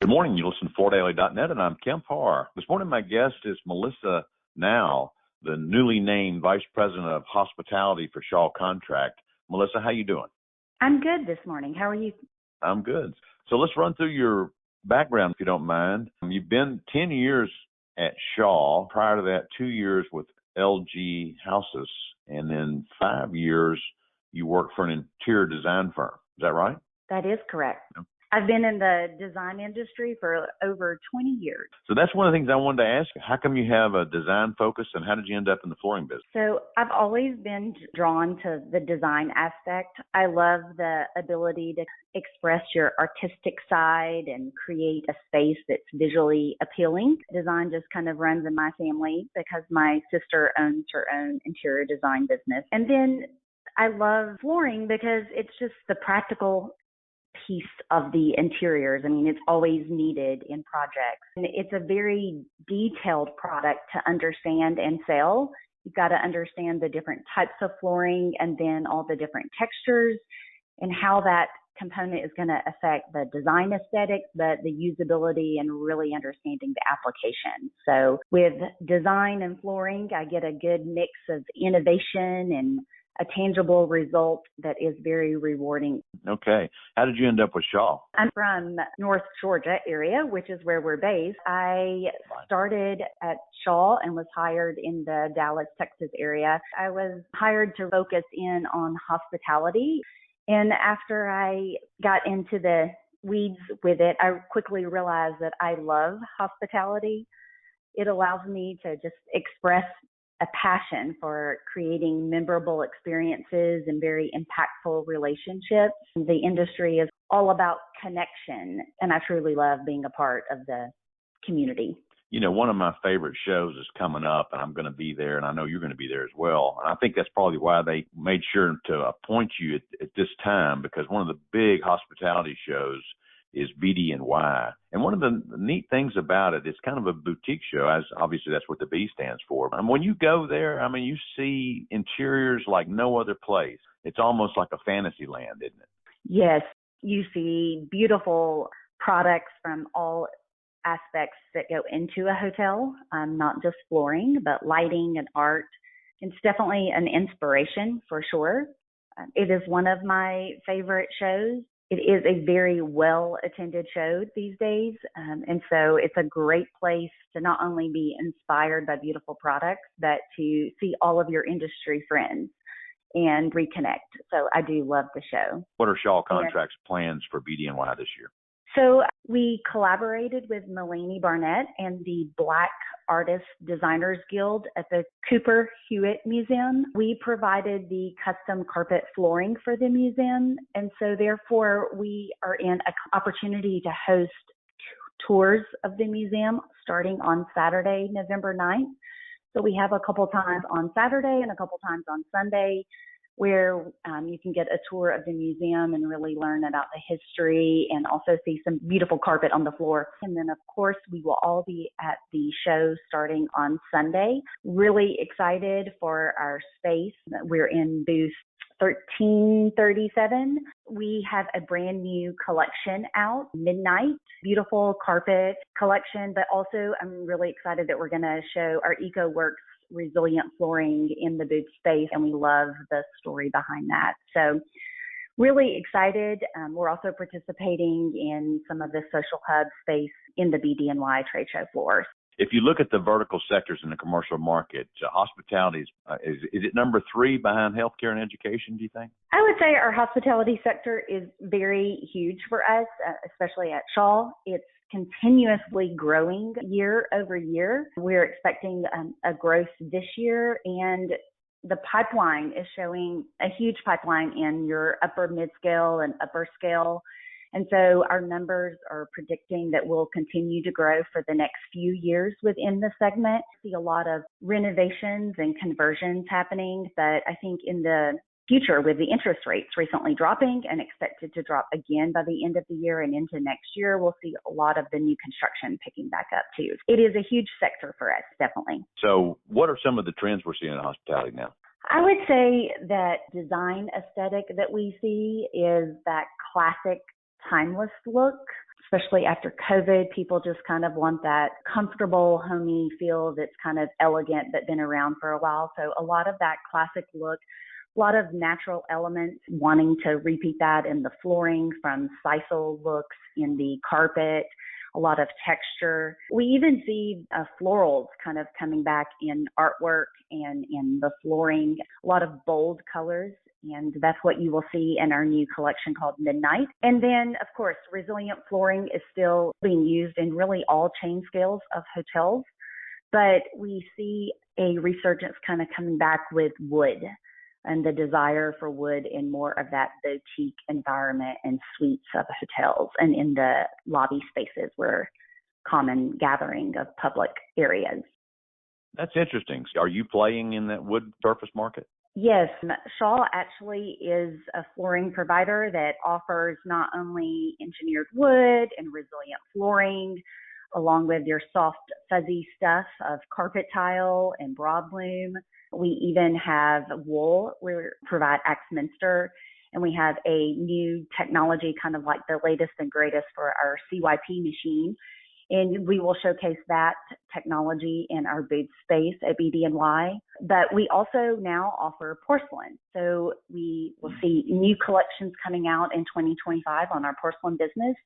Good morning. You listen to FloorDaily.net, and I'm Kemp Harr. This morning, my guest is Melissa Now, the newly named Vice President of Hospitality for Shaw Contract. Melissa, how you doing? I'm good this morning. How are you? I'm good. So let's run through your background, if you don't mind. You've been 10 years at Shaw. Prior to that, 2 years with LG Houses, and then 5 years you worked for an interior design firm. Is that right? That is correct. Yeah. I've been in the design industry for over 20 years. So that's one of the things I wanted to ask. How come you have a design focus, and how did you end up in the flooring business? So I've always been drawn to the design aspect. I love the ability to express your artistic side and create a space that's visually appealing. Design just kind of runs in my family because my sister owns her own interior design business. And then I love flooring because it's just the practical piece of the interiors. I mean, it's always needed in projects. And it's a very detailed product to understand and sell. You've got to understand the different types of flooring and then all the different textures and how that component is going to affect the design aesthetics, but the usability and really understanding the application. So with design and flooring, I get a good mix of innovation and a tangible result that is very rewarding. Okay. How did you end up with Shaw? I'm from North Georgia area, which is where we're based. I started at Shaw and was hired in the Dallas, Texas area. I was hired to focus in on hospitality. And after I got into the weeds with it, I quickly realized that I love hospitality. It allows me to just express a passion for creating memorable experiences and very impactful relationships. The industry is all about connection, and I truly love being a part of the community. You know, one of my favorite shows is coming up, and I'm going to be there, and I know you're going to be there as well. And I think that's probably why they made sure to appoint you at this time, because one of the big hospitality shows is BD&Y. And one of the neat things about it, it's kind of a boutique show, as obviously that's what the B stands for. And when you go there, I mean, you see interiors like no other place. It's almost like a fantasy land, isn't it? Yes, you see beautiful products from all aspects that go into a hotel, not just flooring, but lighting and art. It's definitely an inspiration for sure. It is one of my favorite shows. It is a very well-attended show these days, and so it's a great place to not only be inspired by beautiful products, but to see all of your industry friends and reconnect. So I do love the show. What are Shaw Contract's plans for BD&Y this year? So we collaborated with Mulaney Barnett and the Black Artists Designers Guild at the Cooper Hewitt Museum. We provided the custom carpet flooring for the museum, and so therefore we are in an opportunity to host tours of the museum starting on Saturday, November 9th. So we have a couple times on Saturday and a couple times on Sunday where you can get a tour of the museum and really learn about the history and also see some beautiful carpet on the floor. And then, of course, we will all be at the show starting on Sunday. Really excited for our space. We're in booth 1337. We have a brand new collection out, Midnight, beautiful carpet collection, but also I'm really excited that we're going to show our EcoWorks resilient flooring in the booth space, and we love the story behind that. So really excited. We're also participating in some of the social hub space in the BD&Y trade show floors. If you look at the vertical sectors in the commercial market, hospitality is it number 3 behind healthcare and education, do you think? I would say our hospitality sector is very huge for us, especially at Shaw. It's continuously growing year over year. We're expecting a growth this year, and the pipeline is showing a huge pipeline in your upper mid-scale and upper scale. And so our numbers are predicting that we'll continue to grow for the next few years within the segment. I see a lot of renovations and conversions happening, but I think in the future, with the interest rates recently dropping and expected to drop again by the end of the year and into next year, we'll see a lot of the new construction picking back up too. It is a huge sector for us, definitely. So what are some of the trends we're seeing in hospitality now? I would say that design aesthetic that we see is that classic timeless look. especially after COVID, people just kind of want that comfortable, homey feel that's kind of elegant but been around for a while. So a lot of that classic look, a lot of natural elements, wanting to repeat that in the flooring, from sisal looks in the carpet, a lot of texture. We even see florals kind of coming back in artwork and in the flooring, a lot of bold colors. And that's what you will see in our new collection called Midnight. And then, of course, resilient flooring is still being used in really all chain scales of hotels. But we see a resurgence kind of coming back with wood and the desire for wood in more of that boutique environment and suites of hotels and in the lobby spaces where common gathering of public areas. That's interesting. Are you playing in that wood surface market? Yes, Shaw actually is a flooring provider that offers not only engineered wood and resilient flooring, along with your soft, fuzzy stuff of carpet tile and broadloom. We even have wool. We provide Axminster, and we have a new technology, kind of like the latest and greatest, for our CYP machine. And we will showcase that technology in our booth space at BD&Y. But we also now offer porcelain. So we will see new collections coming out in 2025 on our porcelain business.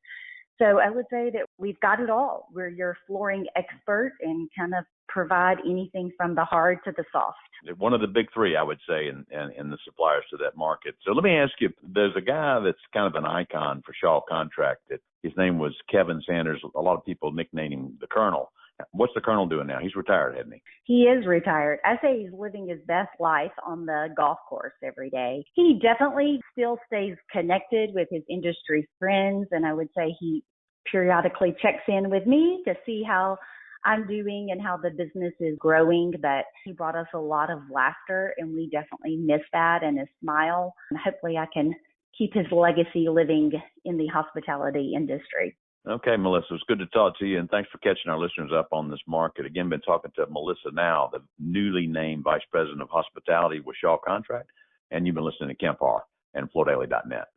So I would say that we've got it all. We're your flooring expert and kind of provide anything from the hard to the soft. One of the big three, I would say, in the suppliers to that market. So let me ask you, there's a guy that's kind of an icon for Shaw Contract. His name was Kevin Sanders. A lot of people nickname him the Colonel. What's the Colonel doing now? He's retired, hasn't he? He is retired. I say he's living his best life on the golf course every day. He definitely still stays connected with his industry friends, and I would say he periodically checks in with me to see how I'm doing and how the business is growing. But he brought us a lot of laughter, and we definitely miss that, and his smile. And hopefully I can keep his legacy living in the hospitality industry. Okay, Melissa, it's good to talk to you, and thanks for catching our listeners up on this market. Again, been talking to Melissa Now, the newly named Vice President of Hospitality with Shaw Contract, and you've been listening to Kemp Harr and FloorDaily.net.